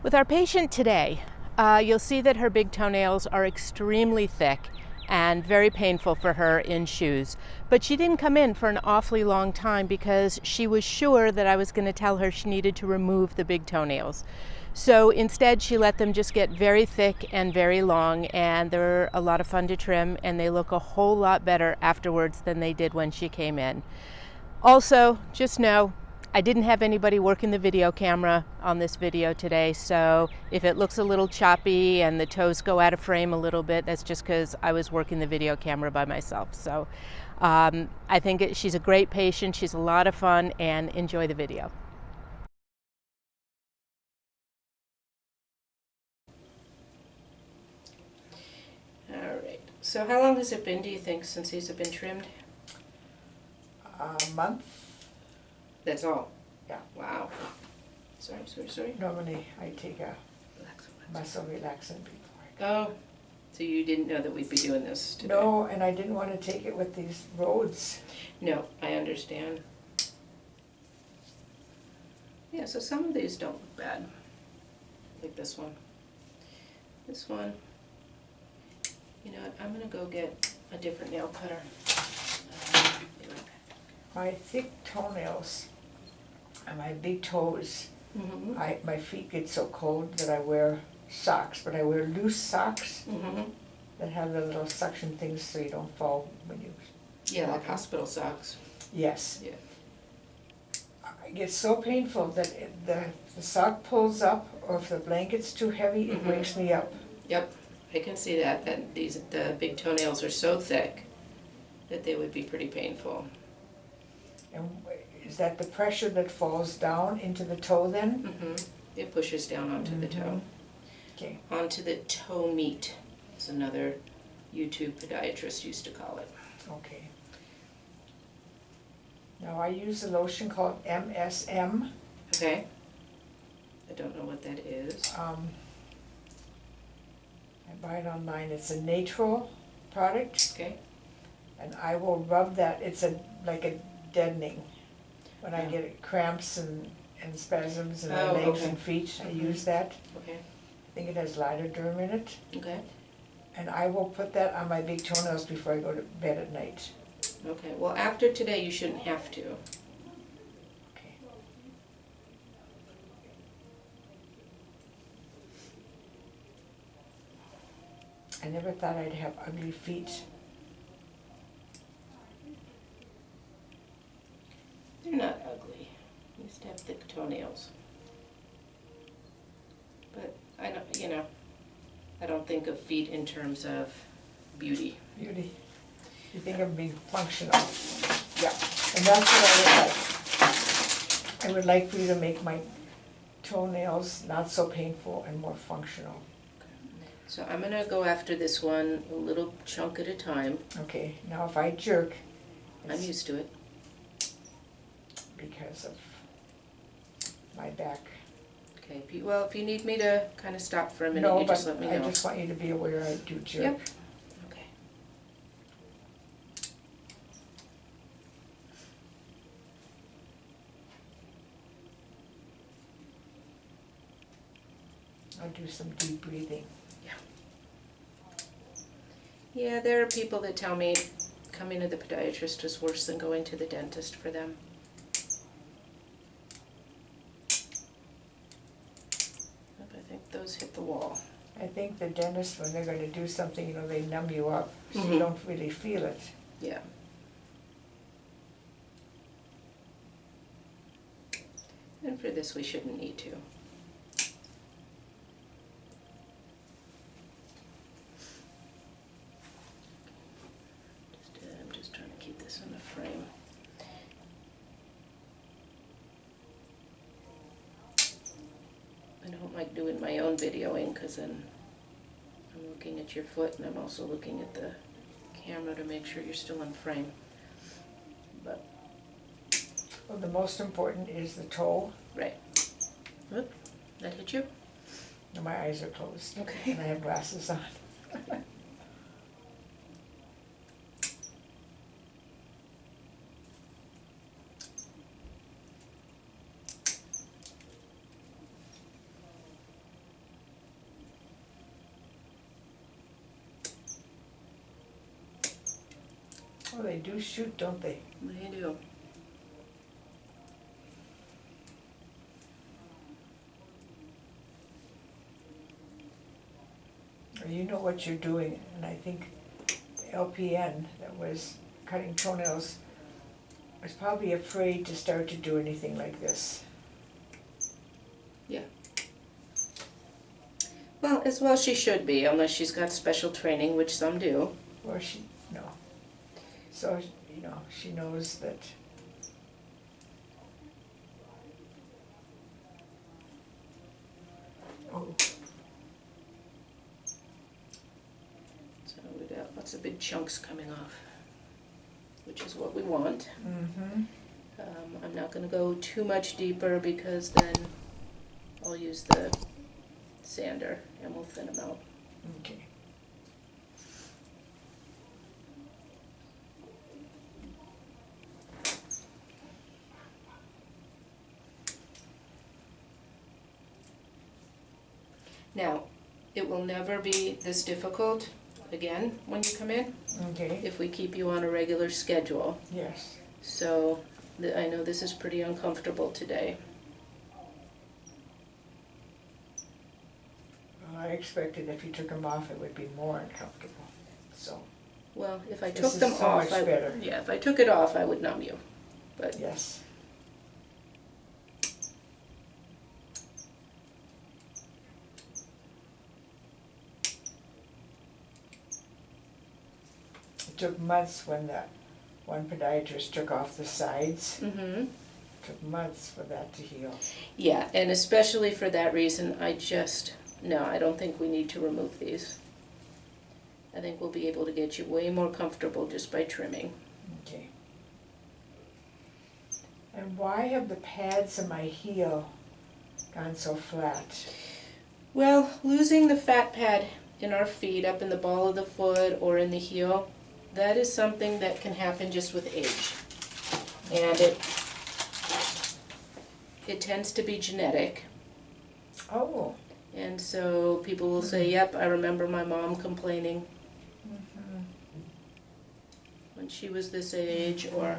With our patient today, you'll see that her big toenails are extremely thick and very painful for her in shoes. But she didn't come in for an awfully long time because she was sure that I was going to tell her she needed to remove the big toenails. So instead she let them just get very thick and very long, and they're a lot of fun to trim, and they look a whole lot better afterwards than they did when she came in. Also, just know I didn't have anybody working the video camera on this video today, so if it looks a little choppy and the toes go out of frame a little bit, that's just because I was working the video camera by myself. So I think she's a great patient, she's a lot of fun, and enjoy the video. All right, so how long has it been, do you think, since these have been trimmed? A month. That's all? Yeah. Wow. Sorry. Normally I take a muscle relaxant before I go. Oh, so you didn't know that we'd be doing this today? No, and I didn't want to take it with these roads. No, I understand. Yeah, so some of these don't look bad. Like this one. This one. You know what, I'm going to go get a different nail cutter. Be right back. My thick toenails and my big toes, Mm-hmm. my feet get so cold that I wear socks, but I wear loose socks Mm-hmm. that have the little suction things so you don't fall when you... Yeah, like hospital socks. Yes. Yeah. It gets so painful that the sock pulls up, or if the blanket's too heavy, it wakes me up. Yep, I can see that the big toenails are so thick that they would be pretty painful. And is that the pressure that falls down into the toe then? Mm-hmm. It pushes down onto the toe. Okay. Onto the toe meat, as another YouTube podiatrist used to call it. Okay. Now I use a lotion called MSM. Okay. I don't know what that is. I buy it online. It's a natural product, Okay. and I will rub that. It's like a deadening. When I get cramps and spasms in my legs and feet, I use that. Okay. I think it has lidoderm in it. Okay. And I will put that on my big toenails before I go to bed at night. Okay. Well, after today, you shouldn't have to. Okay. I never thought I'd have ugly feet. They're not ugly. You used to have thick toenails. But I don't think of feet in terms of beauty. Beauty. You think of being functional. Yeah. And that's what I would like. I would like for you to make my toenails not so painful and more functional. So I'm going to go after this one a little chunk at a time. Okay, now if I jerk, I'm it's used to it. because of my back. Okay, if you need me to kind of stop for a minute, No, you just let but me I know. just want you to be aware I do jerk. Yep. Okay. I'll do some deep breathing. Yeah, there are people that tell me coming to the podiatrist is worse than going to the dentist for them. But I think those hit the wall. I think the dentist, when they're going to do something, they numb you up, so Mhm. you don't really feel it. Yeah. And for this, we shouldn't need to. I'm just trying to keep this in the frame. I don't like doing my own videoing because then I'm looking at your foot and I'm also looking at the camera to make sure you're still in frame. But Well, the most important is the toe. right. Whoop, that hit you? No, my eyes are closed. Okay. And I have glasses on. Oh, they do shoot, don't they? They do. You know what you're doing, and I think the LPN that was cutting toenails was probably afraid to start to do anything like this. Yeah. Well, as well she should be, unless she's got special training, which some do. Or she, no. So, you know, she knows that. Oh, So we got lots of big chunks coming off, which is what we want. mm-hmm. I'm not going to go too much deeper because then I'll use the sander and we'll thin them out. Okay. Now, it will never be this difficult again when you come in Okay. if we keep you on a regular schedule. Yes. So I know this is pretty uncomfortable today. Well, I expected if you took them off, it would be more uncomfortable. So, Well, if I This took is them so off, much better. yeah, if I took it off, I would numb you. But yes. It took months when that one podiatrist took off the sides. mm-hmm. Took months for that to heal. Yeah, and especially for that reason, no, I don't think we need to remove these. I think we'll be able to get you way more comfortable just by trimming. Okay. And why have the pads in my heel gone so flat? Well, losing the fat pad in our feet, up in the ball of the foot or in the heel, that is something that can happen just with age. And it tends to be genetic. Oh. And so people will say, yep, I remember my mom complaining when she was this age, or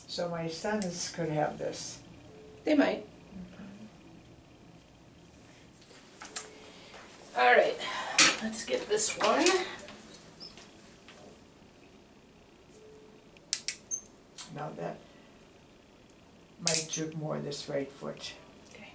So my sons could have this. they might. All right, let's get this one. Now that might jerk more this right foot. Okay.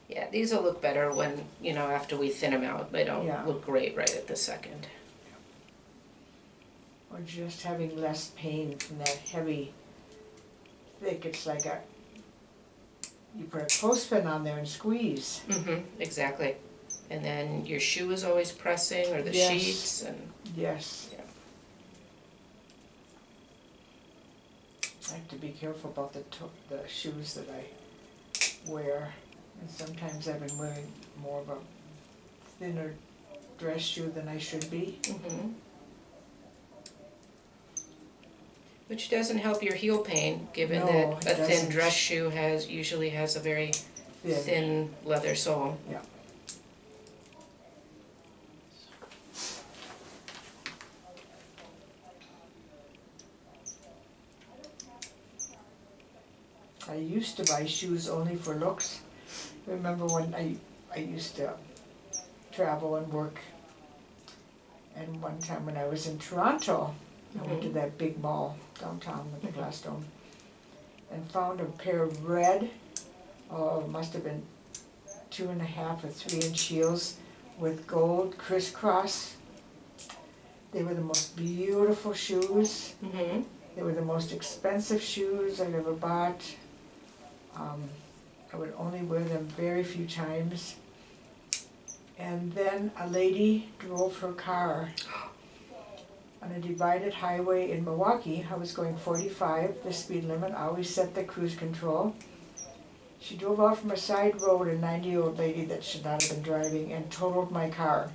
Yeah, these will look better when, after we thin them out. They don't Yeah. look great right at the second. Or just having less pain from that heavy, thick, it's like you put a clothespin on there and squeeze. Mm-hmm, exactly. And then your shoe is always pressing, or the Yes. sheets, and Yes. Yeah. I have to be careful about the shoes that I wear. And sometimes I've been wearing more of a thinner dress shoe than I should be. mm-hmm. Which doesn't help your heel pain, given No, that a it thin doesn't. dress shoe usually has a very thin leather sole. Yeah. I used to buy shoes only for looks. Remember when I used to travel and work, and one time when I was in Toronto, I went to that big mall downtown with the glass dome, and found a pair of red, must have been 2.5 or 3 inch heels with gold crisscross. They were the most beautiful shoes. Mm-hmm. They were the most expensive shoes I've ever bought. I would only wear them very few times. And then a lady drove her car on a divided highway in Milwaukee. I was going 45, the speed limit. I always set the cruise control. She drove off from a side road, a 90-year-old lady that should not have been driving, and totaled my car.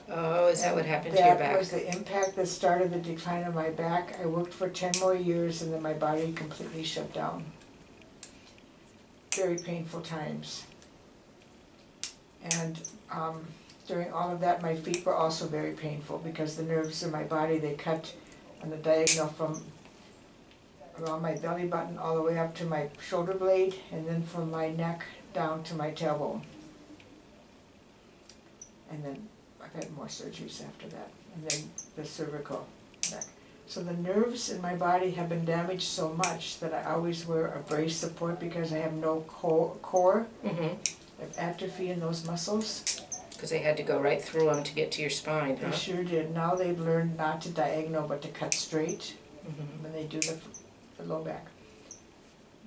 Oh, is that what happened to your That back? was the impact that started the decline of my back. I worked for 10 more years and then my body completely shut down. Very painful times. And during all of that, my feet were also very painful because the nerves in my body, they cut on the diagonal from around my belly button all the way up to my shoulder blade, and then from my neck down to my tailbone. And then I've had more surgeries after that, and then the cervical neck. So the nerves in my body have been damaged so much that I always wear a brace support because I have no core. Mm-hmm. I have atrophy in those muscles. Because they had to go right through them to get to your spine, huh? They sure did. Now they've learned not to diagonal but to cut straight Mm-hmm. when they do the low back.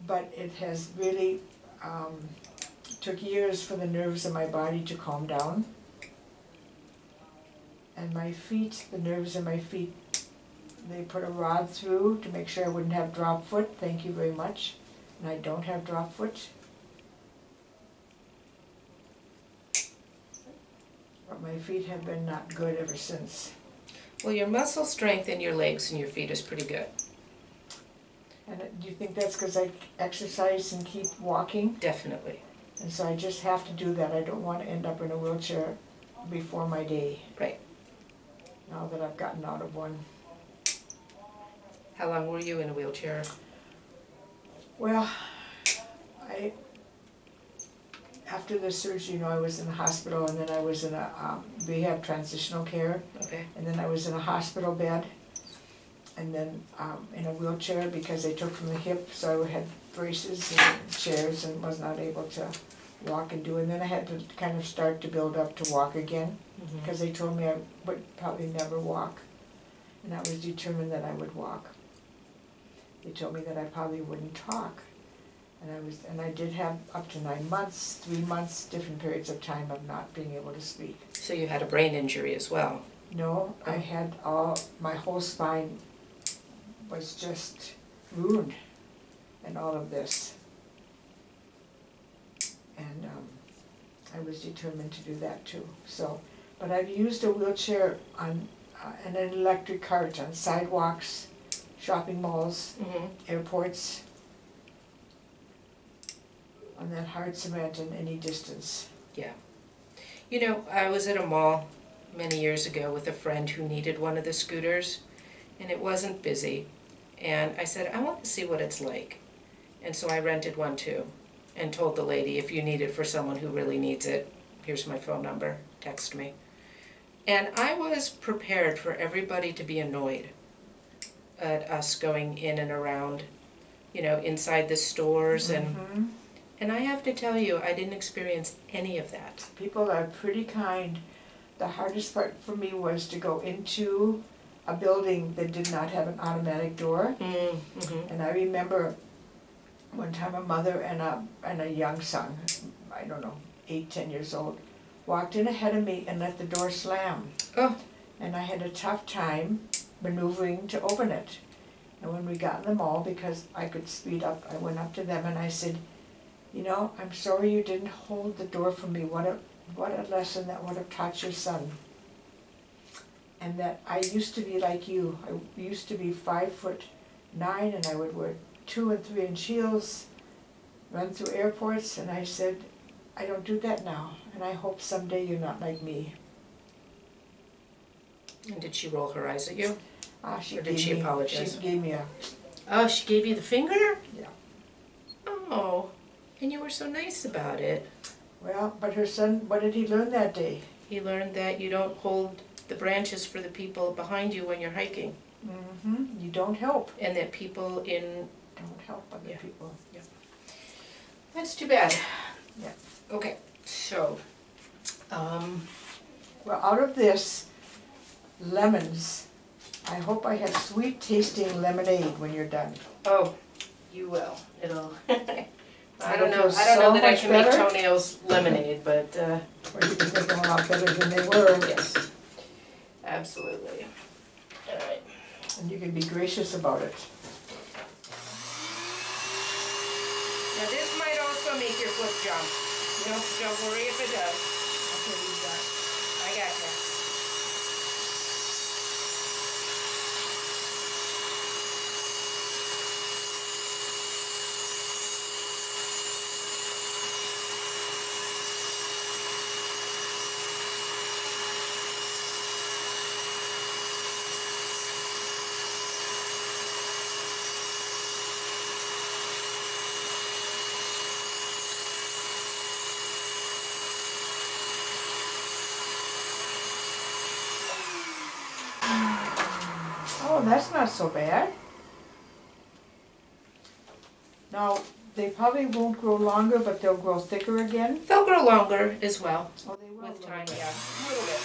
But it has really took years for the nerves in my body to calm down. And my feet, the nerves in my feet, they put a rod through to make sure I wouldn't have drop foot. Thank you very much. And I don't have drop foot. But my feet have been not good ever since. Well, your muscle strength in your legs and your feet is pretty good. And do you think that's because I exercise and keep walking? Definitely. And so I just have to do that. I don't want to end up in a wheelchair before my day. Right. Now that I've gotten out of one. How long were you in a wheelchair? Well, after the surgery, I was in the hospital, and then I was in a rehab transitional care, Okay. and then I was in a hospital bed, and then in a wheelchair because they took from the hip, so I had braces and chairs and was not able to walk and do. And then I had to kind of start to build up to walk again Mm-hmm. because they told me I would probably never walk, and I was determined that I would walk. They told me that I probably wouldn't talk. And I did have up to 9 months, 3 months, different periods of time of not being able to speak. So you had a brain injury as well. No, I had my whole spine was just ruined in all of this. And I was determined to do that too. So, but I've used a wheelchair on and an electric cart on sidewalks, shopping malls, Mm-hmm. airports, on that hard cement in any distance. Yeah. You know, I was at a mall many years ago with a friend who needed one of the scooters, and it wasn't busy. And I said, I want to see what it's like. And so I rented one too, and told the lady, if you need it for someone who really needs it, here's my phone number, text me. And I was prepared for everybody to be annoyed at us going in and around, inside the stores. And I have to tell you, I didn't experience any of that. People are pretty kind. The hardest part for me was to go into a building that did not have an automatic door. Mm-hmm. And I remember one time a mother and a young son, I don't know, 8, 10 years old, walked in ahead of me and let the door slam. Oh. And I had a tough time maneuvering to open it. And when we got in the mall, because I could speed up, I went up to them and I said, I'm sorry you didn't hold the door for me. What a lesson that would have taught your son. And that I used to be like you. I used to be 5'9" and I would wear 2 and 3 inch heels, run through airports, and I said, I don't do that now, and I hope someday you're not like me. And did she roll her eyes at you? She Or did she apologize? She gave me a, Oh, she gave you the finger? yeah. Oh, and you were so nice about it. Well, but her son, what did he learn that day? He learned that you don't hold the branches for the people behind you when you're hiking. You don't help. And that people in... Don't help other Yeah. people. That's too bad. Yeah. Okay, so, Well, out of this, lemons I hope I have sweet tasting lemonade when you're done. Oh, you will. It'll. I It'll don't know. feel I don't know so that I much can make better. Toenails lemonade, but Or you can make them a lot better than they were. yes, absolutely. All right. And you can be gracious about it. Now this might also make your foot jump. Don't worry if it does. Okay, you got it. I gotcha. Oh, that's not so bad. Now, they probably won't grow longer, but they'll grow thicker again. They'll grow longer as well Oh, they will. with time. Yeah, a little bit.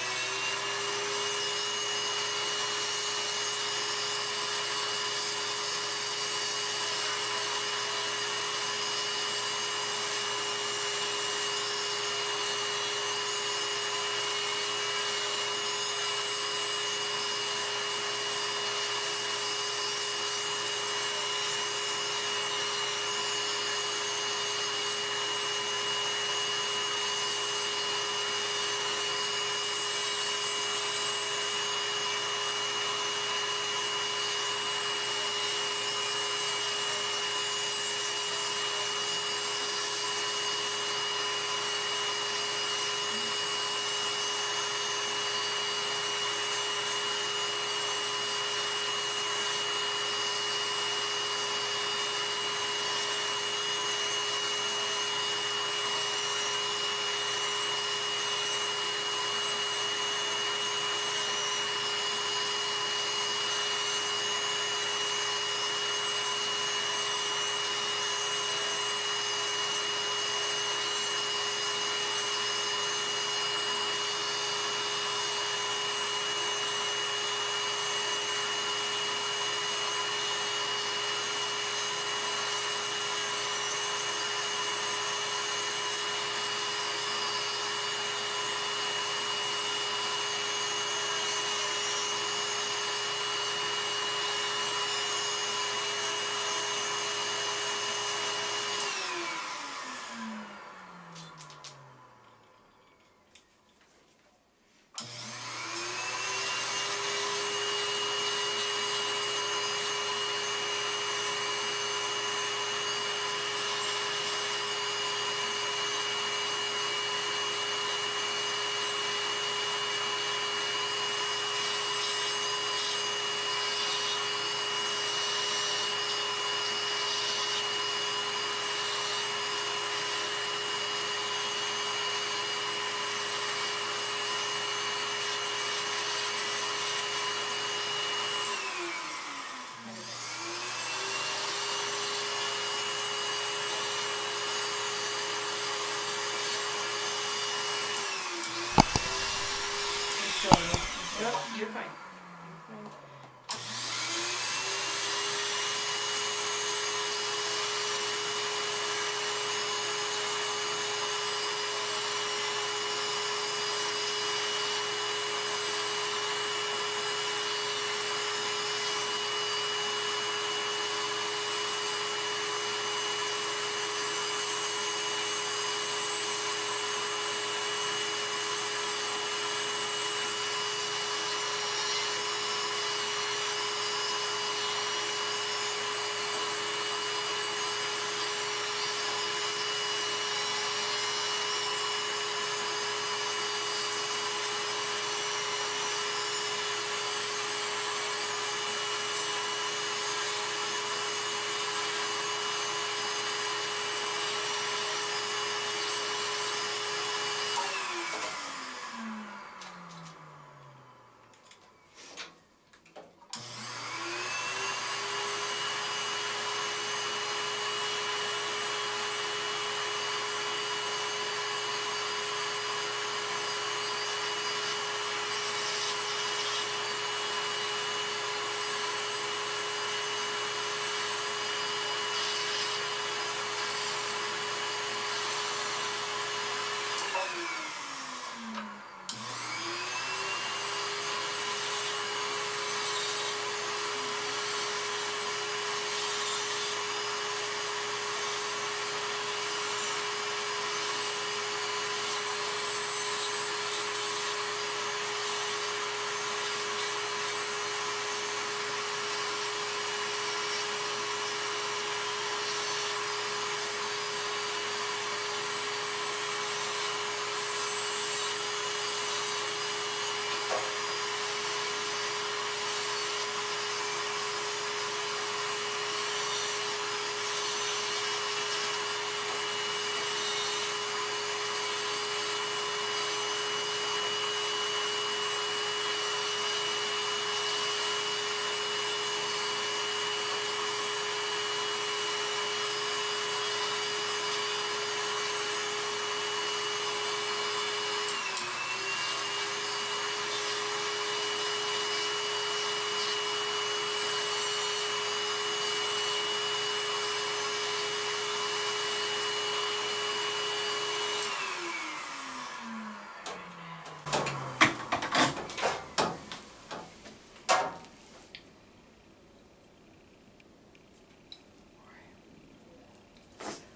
Nope, you're fine.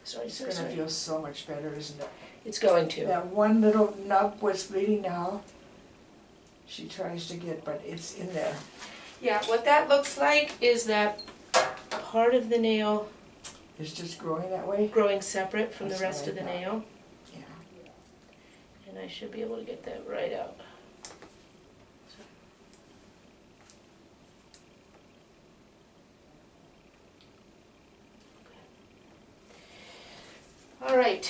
Sorry, It's sorry, gonna sorry. feel so much better, isn't it? It's going to. That one little nub was bleeding now, she tries to get, but it's in there. Yeah, what that looks like is that part of the nail It's just growing that way. growing separate from the That's rest what of the I thought. nail. Yeah. And I should be able to get that right out. All right,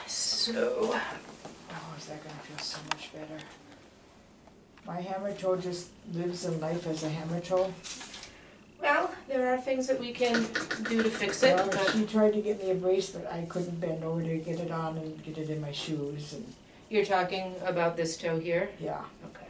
so, Oh, is that gonna feel so much better? My hammer toe just lives in life as a hammer toe. well, there are things that we can do to fix it, Well, but she tried to get me a brace, but I couldn't bend over to get it on and get it in my shoes, and, you're talking about this toe here? yeah. Okay.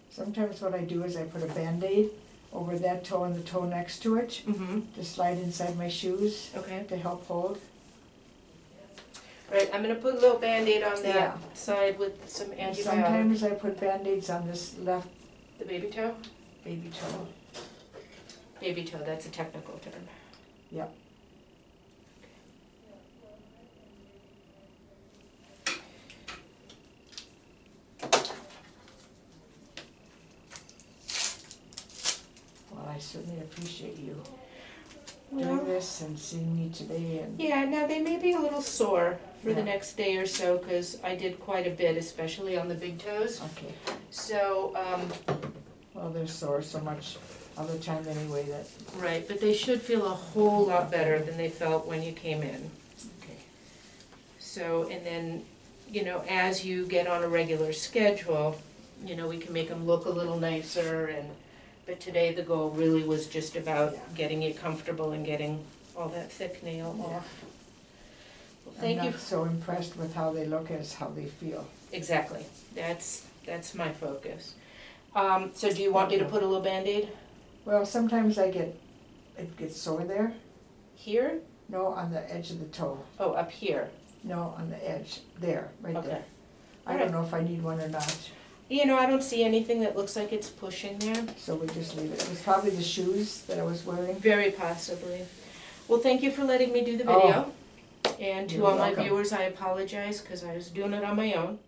Sometimes what I do is I put a Band-Aid over that toe and the toe next to it, Mm-hmm, to slide inside my shoes okay. to help hold. Right, I'm gonna put a little Band-Aid on that Yeah. side with some And antibiotic. sometimes I put Band-Aids on this left The baby toe? baby toe. Baby toe, that's a technical term. Yep. Well, I certainly appreciate you Well, doing this and seeing me today, and yeah, now they may be a little sore for the Yeah. next day or so, because I did quite a bit, especially on the big toes. okay. So, Well, they're sore so much of the time anyway that, right, but they should feel a whole lot better than they felt when you came in. okay. So, and then, you know, as you get on a regular schedule, you know, we can make them look a little nicer, and, but today the goal really was just about Yeah. getting you comfortable and getting all that thick nail Yeah. off. Well, thank I'm you. not so impressed with how they look as how they feel. Exactly, that's my focus. So do you want me to put a little Band-Aid Well, sometimes it gets sore there. here? No, on the edge of the toe. Oh, up here, No, on the edge, there, right okay. there. I Alright. don't know if I need one or not, You know, I don't see anything that looks like it's pushing there, so we just leave it. It was probably the shoes that I was wearing. very possibly. Well, thank you for letting me do the Oh, video. And to you're all my welcome. viewers, I apologize, because I was doing it on my own.